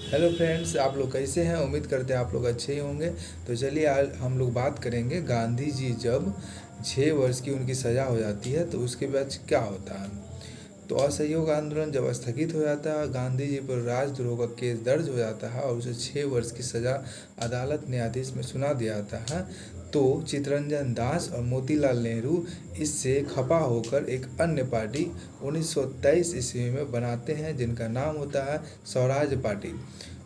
Hello friends, आप लोग कैसे हैं? उम्मीद करते हैं आप लोग अच्छे ही होंगे। तो चलिए आज हम लोग बात करेंगे, गांधी जी जब 6 वर्ष की उनकी सज़ा हो जाती है तो उसके बाद क्या होता है। तो असहयोग आंदोलन जब स्थगित हो जाता है, गांधी जी पर राजद्रोह का केस दर्ज हो जाता है और उसे 6 वर्ष की सज़ा अदालत न्यायाधीश में सुना दिया जाता है। तो चित्तरंजन दास और मोतीलाल नेहरू इससे खफा होकर एक अन्य पार्टी 1923 ईस्वी में बनाते हैं, जिनका नाम होता है स्वराज पार्टी।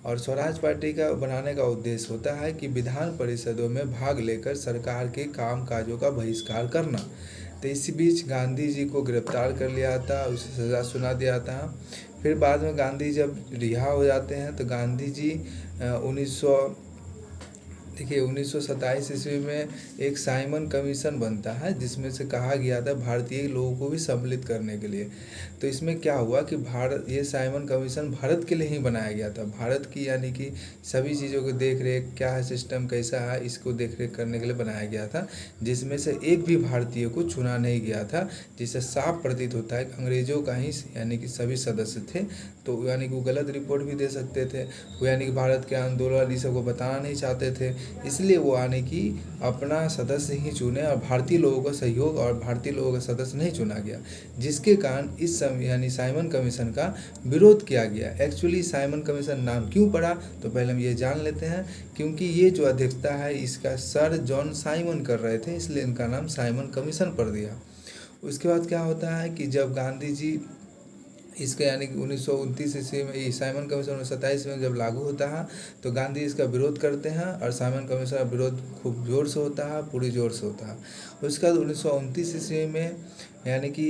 और स्वराज पार्टी का बनाने का उद्देश्य होता है कि विधान परिषदों में भाग लेकर सरकार के काम काजों का बहिष्कार करना। तो इसी बीच गांधी जी को गिरफ्तार कर लिया था, उसे सज़ा सुना दिया था। फिर बाद में गांधी जब रिहा हो जाते हैं तो गांधी जी 1900 देखिए 1927 ईस्वी में एक साइमन कमीशन बनता है, जिसमें से कहा गया था भारतीय लोगों को भी सम्मिलित करने के लिए। तो इसमें क्या हुआ कि भारत ये साइमन कमीशन भारत के लिए ही बनाया गया था। भारत की यानी कि सभी चीज़ों की देख रेख क्या है, सिस्टम कैसा है, इसको देख रेख करने के लिए बनाया गया था, जिसमें से एक भी भारतीय को चुना नहीं गया था। जिससे साफ प्रतीत होता है कि अंग्रेजों का ही यानी कि सभी सदस्य थे। तो यानी कि वो गलत रिपोर्ट भी दे सकते थे, वो यानी कि भारत के आंदोलन ये सब को बताना नहीं चाहते थे। इसलिए वो यानी कि अपना सदस्य ही चुने और भारतीय लोगों का सहयोग और भारतीय लोगों का सदस्य नहीं चुना गया, जिसके कारण इस यानी साइमन कमीशन का विरोध किया गया। एक्चुअली साइमन कमीशन नाम क्यों पड़ा, तो पहले हम ये जान लेते हैं। क्योंकि ये जो अध्यक्षता है इसका सर जॉन साइमन कर रहे थे, इसलिए इनका नाम साइमन कमीशन पड़ दिया। उसके बाद क्या होता है कि जब गांधी जी इसका यानी कि 1929 ईस्वी में ये साइमन कमीशन 1927 में जब लागू होता है तो गांधी इसका विरोध करते हैं और साइमन कमीशन का विरोध खूब जोर से होता है, पूरी जोर से होता है। उसके बाद 1929 ईस्वी में यानी कि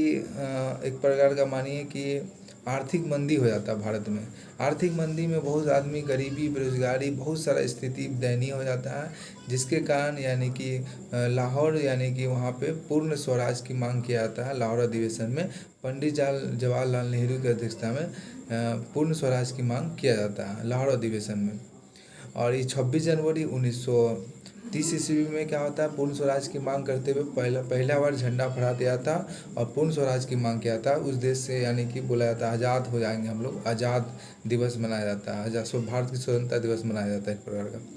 एक प्रकार का मानिए कि आर्थिक मंदी हो जाता है भारत में। आर्थिक मंदी में बहुत आदमी गरीबी, बेरोजगारी, बहुत सारा स्थिति दयनीय हो जाता है, जिसके कारण यानी कि लाहौर यानी कि वहाँ पे पूर्ण स्वराज की मांग किया जाता है। लाहौर अधिवेशन में पंडित जवाहरलाल नेहरू की अध्यक्षता में पूर्ण स्वराज की मांग किया जाता है लाहौर अधिवेशन में। और ये 26 जनवरी 1930 ईस्वी में क्या होता है, पूर्ण स्वराज की मांग करते हुए पहला बार झंडा फहरा दिया था और पूर्ण स्वराज की मांग किया था। उस देश से यानी कि बोला जाता है आज़ाद हो जाएंगे हम लोग, आज़ाद दिवस मनाया जाता है, भारत की स्वतंत्रता दिवस मनाया जाता है एक प्रकार का।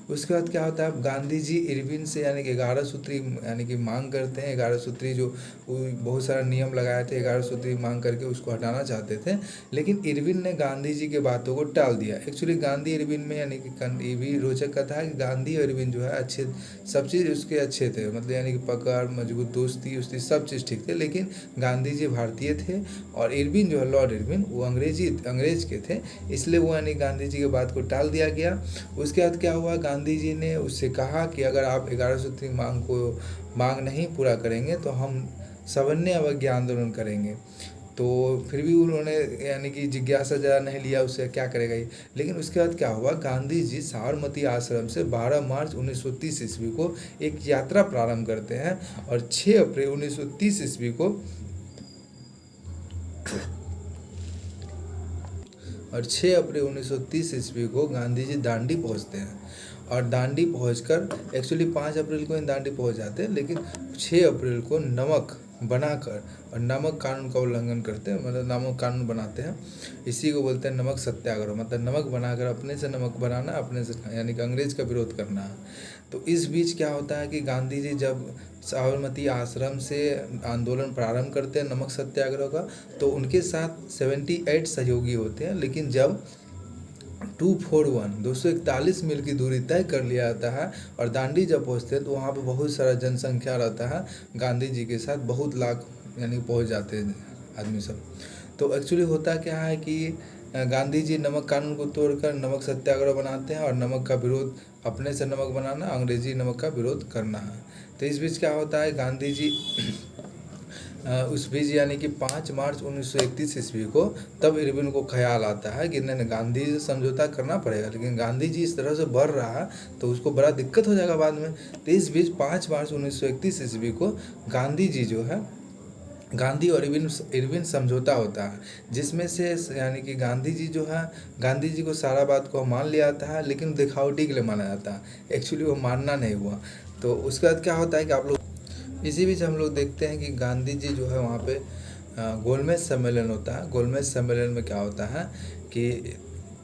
उसके बाद क्या होता है, गांधी जी इरविन से यानी कि 11 सूत्री यानी कि मांग करते हैं। 11 सूत्री जो बहुत सारा नियम लगाए थे, 11 सूत्री मांग करके उसको हटाना चाहते थे, लेकिन इरविन ने गांधी जी के बातों को टाल दिया। एक्चुअली गांधी इरविन में यानी कि ये भी रोचक कथा है कि गांधी और इरविन जो है अच्छे, सब चीज़ उसके अच्छे थे, मतलब यानी कि पकड़ मजबूत दोस्ती उसकी सब चीज़ ठीक थे। लेकिन गांधी जी भारतीय थे और इरविन जो है लॉर्ड इरविन वो अंग्रेज के थे, इसलिए वो यानी गांधी जी के बात को टाल दिया गया। उसके बाद क्या हुआ, गांधी जी ने उससे कहा कि अगर आप 11 सूत्री मांग नहीं पूरा करेंगे तो हम सवर्णीय अवज्ञा आंदोलन करेंगे। तो फिर भी उन्होंने यानी कि जिज्ञासा ज़रा नहीं लिया, उससे क्या करेगा ये। लेकिन उसके बाद क्या हुआ, गांधी जी साबरमती आश्रम से 12 मार्च 1930 ईस्वी को एक यात्रा प्रारंभ करते हैं और 6 अप्रैल 1930 ईस्वी को 6 अप्रैल 1930 ईस्वी को गांधी जी दांडी पहुंचते हैं। और दांडी पहुंचकर एक्चुअली 5 अप्रैल को ही दांडी पहुंच जाते हैं, लेकिन 6 अप्रैल को नमक बनाकर और नमक कानून का उल्लंघन करते हैं, मतलब नमक कानून बनाते हैं। इसी को बोलते हैं नमक सत्याग्रह, मतलब नमक बनाकर अपने से नमक बनाना, अपने से यानी कि अंग्रेज का विरोध करना है। तो इस बीच क्या होता है कि गांधी जी जब साबरमती आश्रम से आंदोलन प्रारंभ करते हैं नमक सत्याग्रह का, तो उनके साथ 78 सहयोगी होते हैं। लेकिन जब 241 मील की दूरी तय कर लिया जाता है और दांडी जब पहुंचते हैं तो वहाँ पे बहुत सारा जनसंख्या रहता है, गांधी जी के साथ बहुत लाख यानी पहुंच जाते हैं आदमी सब। तो एक्चुअली होता क्या है कि गांधी जी नमक कानून को तोड़कर नमक सत्याग्रह बनाते हैं और नमक का विरोध, अपने से नमक बनाना, अंग्रेजी नमक का विरोध करना है। तो इस बीच क्या होता है, गांधी जी उस बीच यानी कि 5 मार्च 1931 ईस्वी को तब इरविन को ख्याल आता है कि नहीं गांधी जी से समझौता करना पड़ेगा, लेकिन गांधी जी इस तरह से बढ़ रहा है तो उसको बड़ा दिक्कत हो जाएगा बाद में। तो इस बीच 5 मार्च 1931 ईस्वी को गांधी जी जो है, गांधी और इरविन समझौता होता है, जिसमें से यानी कि गांधी जी जो है, गांधी जी को सारा बात को मान लिया जाता है, लेकिन दिखावटी के लिए माना जाता है, एक्चुअली वो मानना नहीं हुआ। तो उसके बाद क्या होता है कि आप लोग इसी बीच हम लोग देखते हैं कि गांधी जी जो है वहाँ पे गोलमेज सम्मेलन होता है। गोलमेज सम्मेलन में क्या होता है कि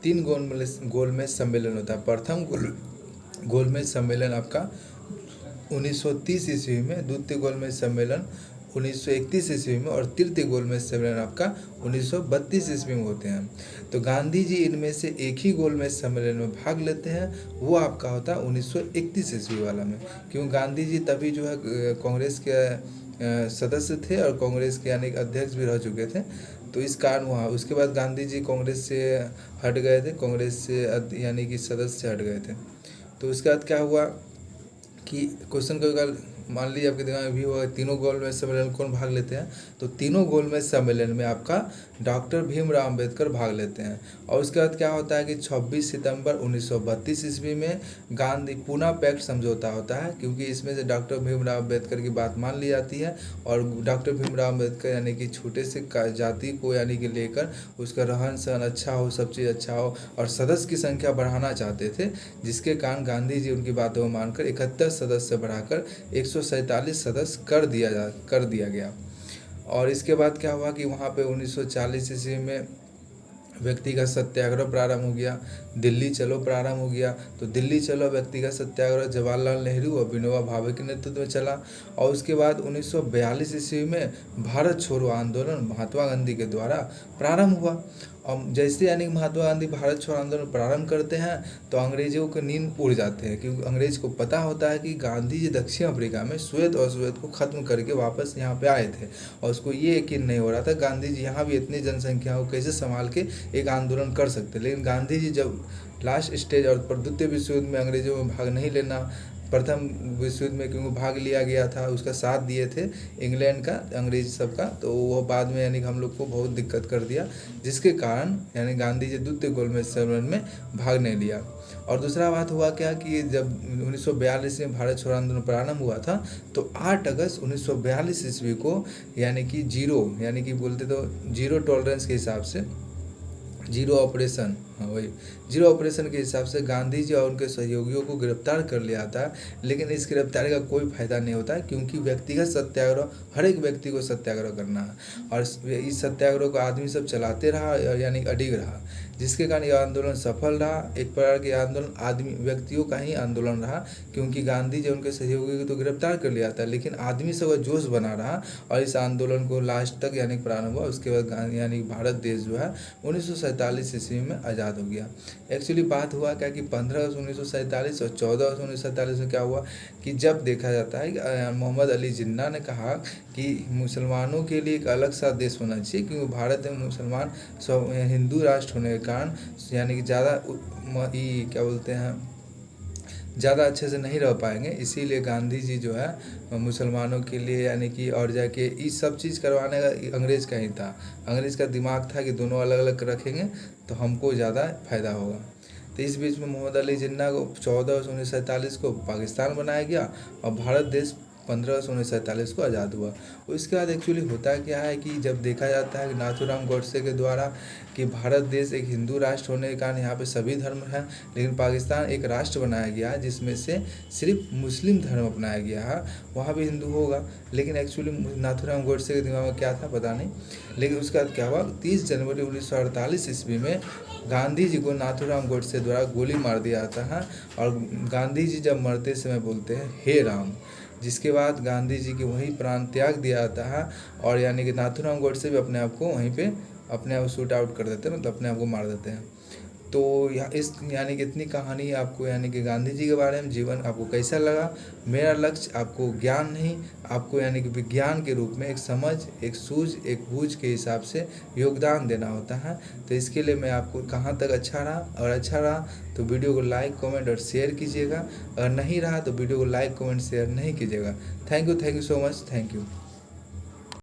3 गोलमेज सम्मेलन होता है। प्रथम गोलमेज सम्मेलन आपका 1930 ईस्वी में, द्वितीय गोलमेज सम्मेलन 1931 ईस्वी में और तृतीय गोलमेज सम्मेलन आपका 1932 ईस्वी में होते हैं। तो गांधी जी इनमें से एक ही गोलमेज सम्मेलन में भाग लेते हैं, वो आपका होता है 1931 ईस्वी वाला में, क्योंकि गांधी जी तभी जो है कांग्रेस के सदस्य थे और कांग्रेस के यानी अध्यक्ष भी रह चुके थे। तो इस कारण वहाँ उसके बाद गांधी जी कांग्रेस से हट गए थे, कांग्रेस से यानी कि सदस्य से हट गए थे। तो उसके बाद क्या हुआ कि क्वेश्चन का मान लीजिए आपके दिमाग में भी होगा, तीनों गोलमेज सम्मेलन कौन भाग लेते हैं। तो तीनों गोलमेज सम्मेलन में आपका डॉक्टर भीमराव अंबेडकर भाग लेते हैं। और उसके बाद क्या होता है कि 26 सितंबर 1932 ईस्वी में गांधी पूना पैक्ट समझौता होता है, क्योंकि इसमें से डॉक्टर भीमराव अंबेडकर की बात मान ली जाती है और डॉक्टर भीमराव अंबेडकर यानी कि छोटे से जाति को यानी कि लेकर उसका रहन सहन अच्छा हो, सब चीज़ अच्छा हो और सदस्य की संख्या बढ़ाना चाहते थे, जिसके कारण गांधी जी उनकी बातों को मानकर 71 सदस्य बढ़ाकर 147 सदस्य कर दिया गया। और इसके बाद क्या हुआ कि वहाँ पे 1940 ईस्वी में व्यक्तिगत सत्याग्रह प्रारंभ हो गया, दिल्ली चलो प्रारंभ हो गया। तो दिल्ली चलो व्यक्तिगत सत्याग्रह जवाहरलाल नेहरू और विनोबा भावे के नेतृत्व में चला। और उसके बाद 1942 ईस्वी में भारत छोड़ो आंदोलन महात्मा गांधी के द्वारा प्रारंभ हुआ। और जैसे यानी महात्मा गांधी भारत छोड़ो आंदोलन प्रारंभ करते हैं तो अंग्रेजों को नींद उड़ जाते हैं, क्योंकि अंग्रेज को पता होता है कि गांधी जी दक्षिण अफ्रीका में श्वेत और श्वेत को ख़त्म करके वापस यहाँ पे आए थे और उसको ये यकीन नहीं हो रहा था गांधी जी यहाँ भी इतनी जनसंख्या को कैसे संभाल के एक आंदोलन कर सकते। लेकिन गांधी जी जब लास्ट स्टेज और द्वितीय विश्व युद्ध में अंग्रेजों में भाग नहीं लेना, प्रथम विश्व युद्ध में क्योंकि भाग लिया गया था, उसका साथ दिए थे इंग्लैंड का अंग्रेज सबका, तो वो बाद में यानी हम लोग को बहुत दिक्कत कर दिया, जिसके कारण यानी गांधी जी द्वितीय गोलमेज सम्मेलन में भाग नहीं लिया। और दूसरा बात हुआ क्या कि जब 1942 में भारत छोड़ो आंदोलन प्रारंभ हुआ था तो 8 अगस्त 1942 ईस्वी को यानी कि यानी कि बोलते तो जीरो टॉलरेंस के हिसाब से जीरो ऑपरेशन, हाँ वही जीरो ऑपरेशन के हिसाब से गांधी जी और उनके सहयोगियों को गिरफ्तार कर लिया था। लेकिन इस गिरफ्तारी का कोई फायदा नहीं होता है, क्योंकि व्यक्तिगत सत्याग्रह हर एक व्यक्ति को सत्याग्रह करना है और इस सत्याग्रह को आदमी सब चलाते रहा यानी अडिग रहा, जिसके कारण यह आंदोलन सफल रहा। एक प्रकार के आंदोलन आदमी व्यक्तियों का ही आंदोलन रहा, क्योंकि गांधी जी उनके सहयोगी को तो गिरफ्तार कर लिया था, लेकिन आदमी सब जोश बना रहा और इस आंदोलन को लास्ट तक यानी प्रारंभ हुआ। उसके बाद यानी भारत देश जो है 1947 ईस्वी में आज़ाद हो गया। एक्चुअली बात हुआ क्या कि 15 अगस्त 1947 और 14 अगस्त 1947 में क्या हुआ कि जब देखा जाता है कि मोहम्मद अली जिन्ना ने कहा कि मुसलमानों के लिए एक अलग सा देश होना चाहिए, क्योंकि भारत में मुसलमान सब हिंदू राष्ट्र होने के कारण यानी कि ज़्यादा क्या बोलते हैं ज़्यादा अच्छे से नहीं रह पाएंगे, इसीलिए गांधी जी जो है मुसलमानों के लिए यानी कि और जाके इस सब चीज़ करवाने का अंग्रेज़ का ही था। अंग्रेज़ का दिमाग था कि दोनों अलग अलग रखेंगे तो हमको ज़्यादा फ़ायदा होगा। तो इस बीच में मोहम्मद अली जिन्ना को 14 अगस्त 1947 को पाकिस्तान बनाया गया और भारत देश 15 अगस्त 1947 को आज़ाद हुआ। उसके बाद एक्चुअली होता क्या है कि जब देखा जाता है कि नाथूराम गोडसे के द्वारा कि भारत देश एक हिंदू राष्ट्र होने के कारण यहाँ पे सभी धर्म हैं, लेकिन पाकिस्तान एक राष्ट्र बनाया गया है जिसमें से सिर्फ मुस्लिम धर्म अपनाया गया है, वहाँ भी हिंदू होगा। लेकिन एक्चुअली नाथूराम गोडसे के दिमाग में क्या था पता नहीं। लेकिन उसके बाद क्या हुआ, 30 जनवरी 1948 ईस्वी में गांधी जी को नाथूराम गोडसे द्वारा गोली मार दिया जाता है और गांधी जी जब मरते समय बोलते हैं हे राम, जिसके बाद गांधी जी के वहीं प्राण त्याग दिया जाता है और यानी कि नाथूराम गोडसे भी अपने आप को वहीं पे अपने आप शूट आउट कर देते हैं, मतलब अपने आप को मार देते हैं। तो इस यानी कि इतनी कहानी आपको यानी कि गांधी जी के बारे में जीवन आपको कैसा लगा। मेरा लक्ष्य आपको ज्ञान नहीं, आपको यानी कि विज्ञान के रूप में एक समझ, एक सूझ, एक बूझ के हिसाब से योगदान देना होता है। तो इसके लिए मैं आपको कहाँ तक अच्छा रहा, और अच्छा रहा तो वीडियो को लाइक कमेंट और शेयर कीजिएगा, अगर नहीं रहा तो वीडियो को लाइक कमेंट शेयर नहीं कीजिएगा। Thank you so much, thank you.